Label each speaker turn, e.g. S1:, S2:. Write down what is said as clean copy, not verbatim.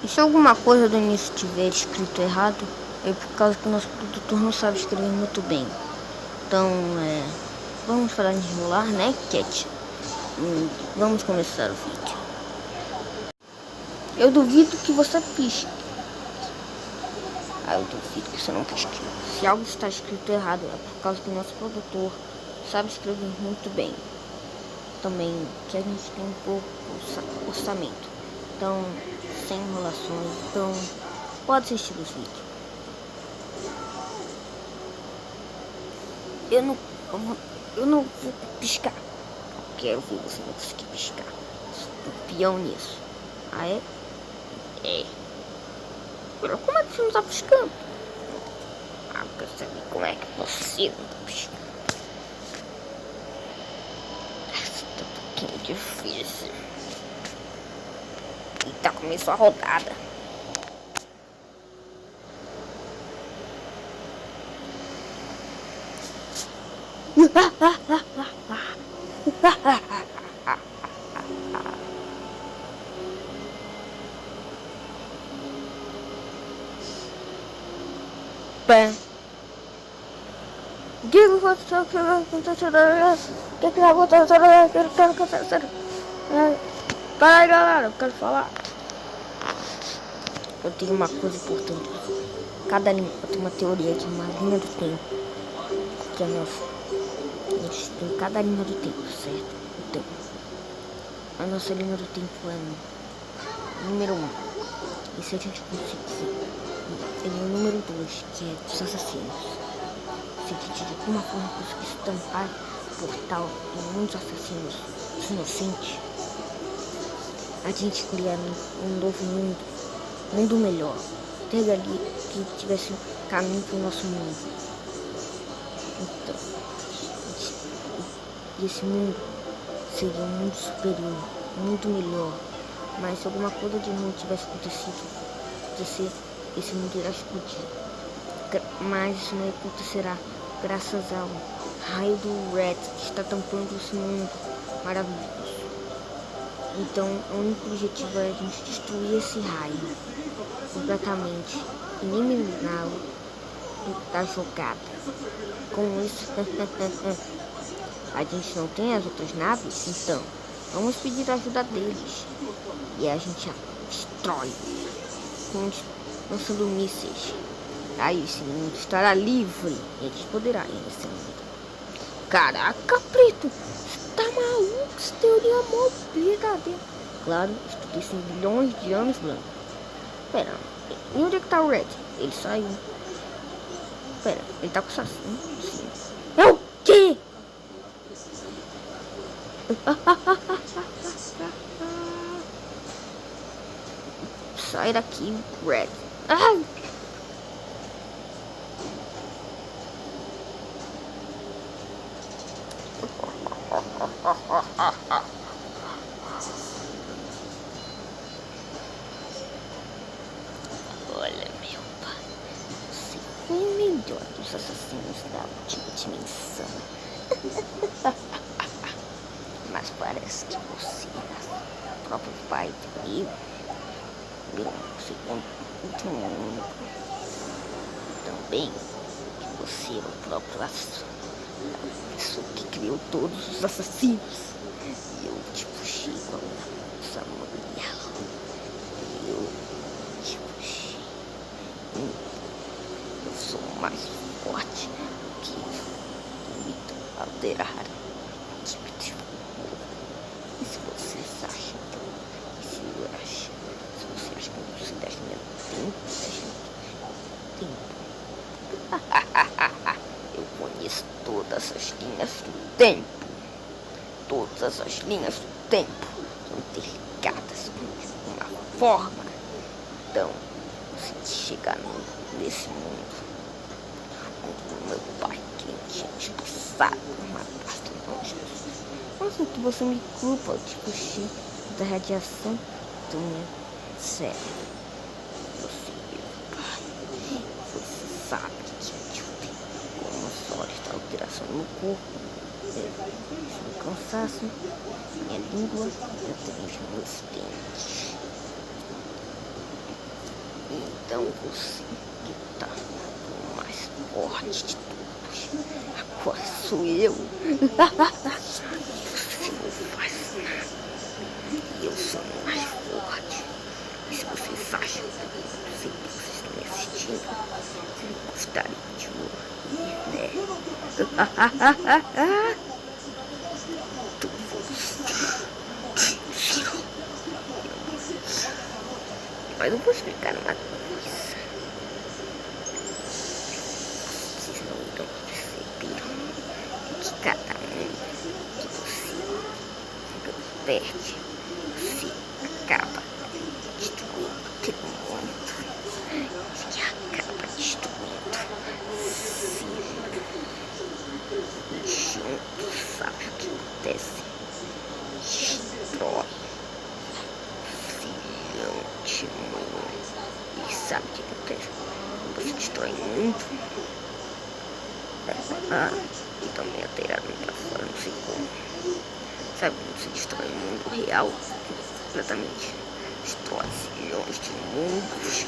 S1: E se alguma coisa do início tiver escrito errado, é por causa que o nosso produtor não sabe escrever muito bem. Então, vamos parar de enrolar, né, Cat? Vamos começar o vídeo. Eu duvido que você pisque. Eu duvido que você não pisque. Se algo está escrito errado, é por causa que o nosso produtor sabe escrever muito bem. Também que a gente tem um pouco orçamento. Então, sem enrolações. Então, pode assistir os vídeos. Eu não vou piscar. Quero ver você não conseguir piscar. Sou peão nisso. Ah, é? É. Agora, como é que você não tá piscando? Eu quero saber como é que você não tá piscando. Essa tá um pouquinho difícil. E tá começou a rodada. Bem, digo que Caralho, galera, eu quero falar. Eu tenho uma coisa importante. Cada linha, eu tenho uma teoria de uma linha do tempo. Que é a gente tem cada linha do tempo, certo? Então, a nossa linha do tempo é número 1. E se a gente conseguir, tem o número 2, que é dos assassinos. Se a gente de alguma forma conseguir estampar o portal em muitos assassinos inocentes, a gente criar um novo mundo, mundo melhor. Teve ali que tivesse um caminho para o nosso mundo. Então, esse mundo seria um mundo superior, muito melhor. Mas se alguma coisa de ruim tivesse acontecer, esse mundo irá explodir. Mas isso não acontecerá graças ao raio do Red que está tampando esse mundo maravilhoso. Então, o único objetivo é a gente destruir esse raio completamente, eliminá-lo da jogada. Com isso, a gente não tem as outras naves, então vamos pedir a ajuda deles. E a gente destrói, lançando mísseis. Aí esse mundo estará livre e a gente poderá ir nesse mundo. Caraca, Preto, você tá maluco? Essa teoria é mó brincadeira. Claro, estudei isso em bilhões de anos, mano. Pera, e onde é que tá o Red? Ele saiu. Pera, ele tá com o assassino? Sim. É o quê? Sai daqui, Red. Ai! Olha, meu pai, você foi o melhor dos assassinos da última dimensão. Mas parece que você, o próprio pai dele, virou um segundo último mundo. Também que você é o próprio assassino. A pessoa que criou todos os assassinos. E eu te puxei com a sua mulher. Eu te puxei. Eu sou mais forte que me alterar. E se vocês acham se você acha que eu não sei 10 minutos, tempo. Eu conheço todas as linhas do tempo. Todas as linhas do tempo são interligadas de uma forma. Então, se chegar nesse mundo, o meu pai que tinha expulsado uma parte de nós. Nossa, que você me culpa, tipo, da radiação do meu cérebro. Você, meu pai, você sabe que eu tenho como só esta alteração no corpo. Meu cansaço, minha língua, eu tenho os meus dentes. Então você que tá o mais forte de todos. Agora sou eu. Você não faz nada. E eu sou o mais forte. E se vocês acham que vocês estão me assistindo, vocês gostariam de morrer, né? Mas eu vou explicar uma coisa. Vocês não irão perceber que cada um que você perde, você acaba destruindo aquele mundo. Você acaba destruindo. Se juntos, sabe o que acontece? Destrói. Te mundo. E sabe o que acontece? Você destrói o mundo. Então minha terra não pra fora, não sei como. Sabe quando você destrói o mundo real? Completamente. Destrói milhões de mundos.